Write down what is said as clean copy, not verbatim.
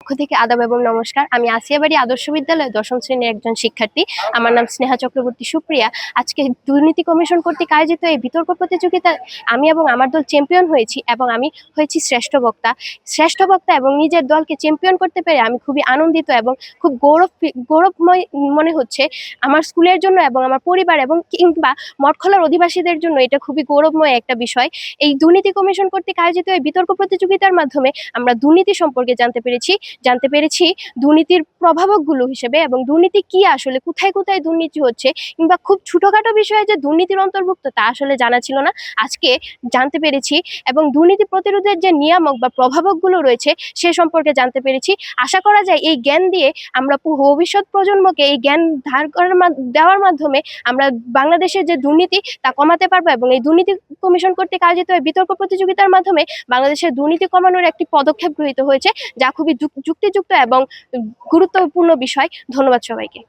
পক্ষ থেকে আদাব এবং নমস্কার। আমি আসিয়াবাড়ি আদর্শ বিদ্যালয়ের ১০ম শ্রেণীর একজন শিক্ষার্থী। আমার নাম স্নেহা চক্রবর্তী সুপ্রিয়া। আজকে দুর্নীতি কমিশন কর্তৃক আয়োজিত এই বিতর্ক প্রতিযোগিতায় আমি এবং আমার দল চ্যাম্পিয়ন হয়েছি এবং আমি হয়েছি শ্রেষ্ঠ বক্তা। শ্রেষ্ঠ বক্তা এবং নিজের দলকে চ্যাম্পিয়ন করতে পেরে আমি খুবই আনন্দিত এবং খুব গৌরবময় মনে হচ্ছে আমার স্কুলের জন্য এবং আমার পরিবার এবং কিংবা মঠখোলার অধিবাসীদের জন্য। এটা খুবই গৌরবময় একটা বিষয়। এই দুর্নীতি কমিশন কর্তৃক আয়োজিত এই বিতর্ক প্রতিযোগিতার মাধ্যমে আমরা দুর্নীতি সম্পর্কে জানতে পেরেছি দুর্নীতির প্রভাবকগুলো হিসেবে, এবং দুর্নীতি কি আসলে, কোথায় কোথায় দুর্নীতি হচ্ছে, কিংবা খুব ছোটখাটো বিষয়ে যে দুর্নীতির অন্তর্ভুক্ত তা আসলে জানা ছিল না, আজকে জানতে পেরেছি। এবং দুর্নীতি প্রতিরোধের যে নিয়ামক বা প্রভাবকগুলো রয়েছে সে সম্পর্কে জানতে পেরেছি। আশা করা যায় এই জ্ঞান দিয়ে আমরা ভবিষ্যৎ প্রজন্মকে এই জ্ঞান দেওয়ার মাধ্যমে আমরা বাংলাদেশের যে দুর্নীতি তা কমাতে পারবো, এবং এই দুর্নীতি কমিশন কর্তৃক আয়োজিত বিতর্ক প্রতিযোগিতার মাধ্যমে বাংলাদেশের দুর্নীতি কমানোর একটি পদক্ষেপ গৃহীত হয়েছে, যা খুবই যুক্তিযুক্ত এবং গুরুত্বপূর্ণ বিষয়। ধন্যবাদ সবাইকে।